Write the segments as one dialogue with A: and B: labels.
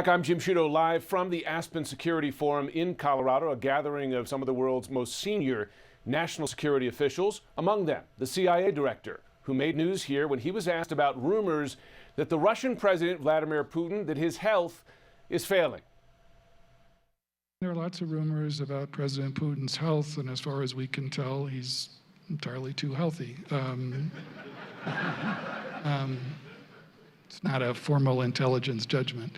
A: Back, I'm Jim Sciutto, live from the Aspen Security Forum in Colorado, a gathering of some of the world's most senior national security officials, among them the CIA director, who made news here when he was asked about rumors that the Russian President Vladimir Putin, that his health is failing.
B: There are lots of rumors about President Putin's health, and as far as we can tell, he's entirely too healthy. It's not a formal intelligence judgment.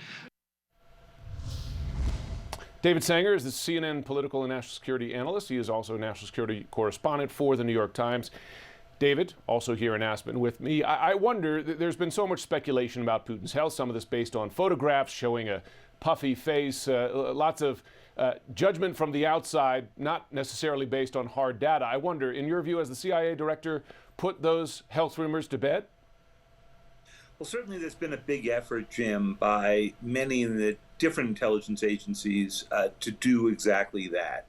A: David Sanger is the CNN political and national security analyst. He is also a national security correspondent for the New York Times. David, also here in Aspen with me. I wonder, there's been so much speculation about Putin's health, some of this based on photographs showing a puffy face, lots of judgment from the outside, not necessarily based on hard data. I wonder, in your view, has the CIA director put those health rumors to bed?
C: Well, certainly there's been a big effort, Jim, by many in the different intelligence agencies to do exactly that.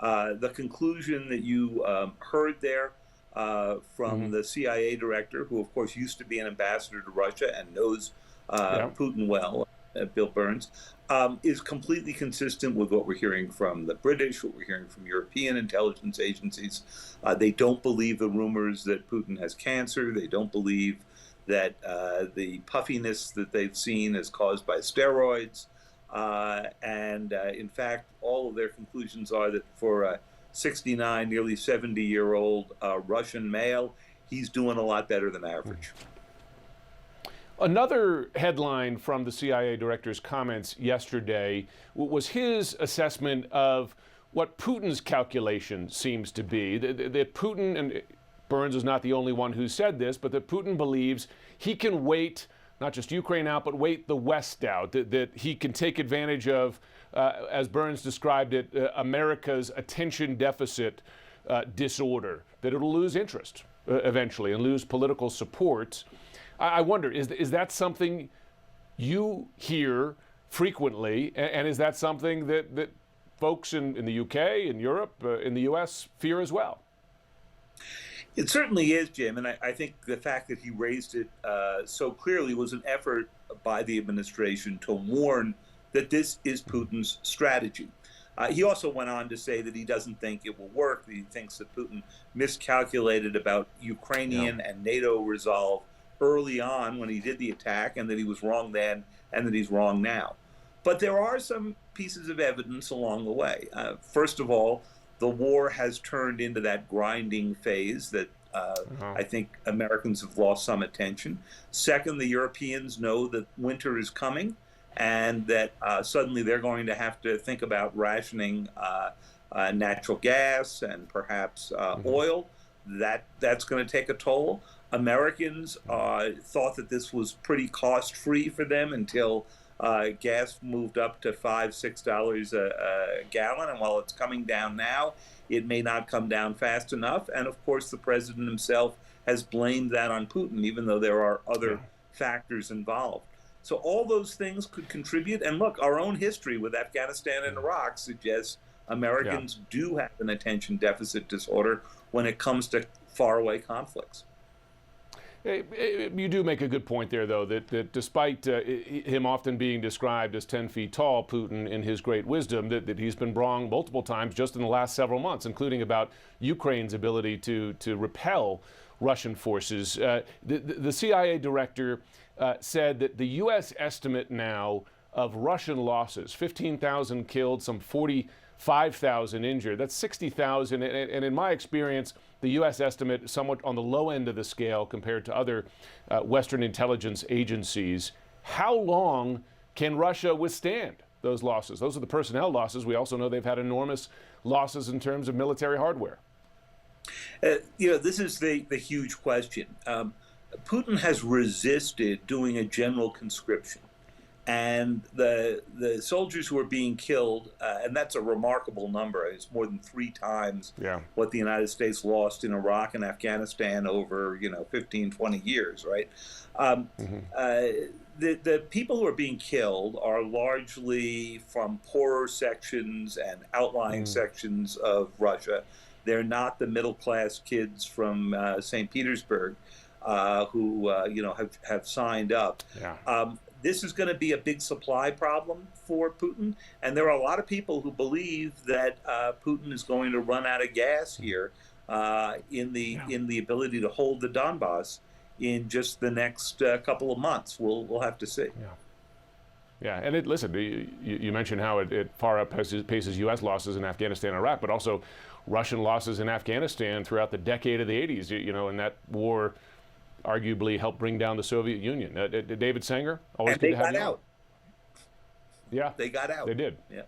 C: The conclusion that you heard there from the CIA director, who of course used to be an ambassador to Russia and knows Putin well, Bill Burns, is completely consistent with what we're hearing from the British, what we're hearing from European intelligence agencies. They don't believe the rumors that Putin has cancer. They don't believe that the puffiness that they've seen is caused by steroids. In fact, all of their conclusions are that for a 69, nearly 70-year-old Russian male, he's doing a lot better than average.
A: Another headline from the CIA director's comments yesterday was his assessment of what Putin's calculation seems to be. That Putin, and Burns is not the only one who said this, but that Putin believes he can wait not just Ukraine out, but wait the West out, that he can take advantage of, as Burns described it, America's attention deficit disorder, that it'll lose interest eventually and lose political support. I wonder, is that something you hear frequently, and is that something that folks in the UK, in Europe, in the US fear as well?
C: It certainly is, Jim, and I think the fact that he raised it so clearly was an effort by the administration to warn that this is Putin's strategy. He also went on to say that he doesn't think it will work, that he thinks that Putin miscalculated about Ukrainian and NATO resolve early on when he did the attack, and that he was wrong then and that he's wrong now. But there are some pieces of evidence along the way. First of all, the war has turned into that grinding phase that I think Americans have lost some attention. Second, the Europeans know that winter is coming and that suddenly they're going to have to think about rationing natural gas and perhaps oil. That's going to take a toll. Americans thought that this was pretty cost-free for them until gas moved up to $5–6 a gallon, and while it's coming down now, it may not come down fast enough. And of course, the president himself has blamed that on Putin, even though there are other factors involved. So all those things could contribute. And look, our own history with Afghanistan and Iraq suggests Americans do have an attention deficit disorder when it comes to faraway conflicts.
A: You do make a good point there, though, that despite him often being described as 10 feet tall, Putin, in his great wisdom, that he's been wrong multiple times just in the last several months, including about Ukraine's ability to repel Russian forces. The CIA director said that the U.S. estimate now of Russian losses, 15,000 killed, some 45,000 injured, that's 60,000. And in my experience, the U.S. estimate somewhat on the low end of the scale compared to other Western intelligence agencies. How long can Russia withstand those losses? Those are the personnel losses. We also know they've had enormous losses in terms of military hardware.
C: This is the huge question. Putin has resisted doing a general conscription. And the soldiers who are being killed, and that's a remarkable number. It's more than 3 times what the United States lost in Iraq and Afghanistan over 15, 20 years, right? The people who are being killed are largely from poorer sections and outlying sections of Russia. They're not the middle-class kids from St. Petersburg who have signed up. this is going to be a big supply problem for Putin. And there are a lot of people who believe that Putin is going to run out of gas here in the ability to hold the Donbass in just the next couple of months. We'll have to see.
A: Yeah. Yeah, and listen, you mentioned how it far outpaces U.S. losses in Afghanistan and Iraq, but also Russian losses in Afghanistan throughout the decade of the 80s. And that war arguably helped bring down the Soviet Union. David Sanger, always
C: And
A: good
C: they
A: to have
C: got
A: you
C: out.
A: on. Yeah,
C: They got out.
A: they did.
C: Yeah.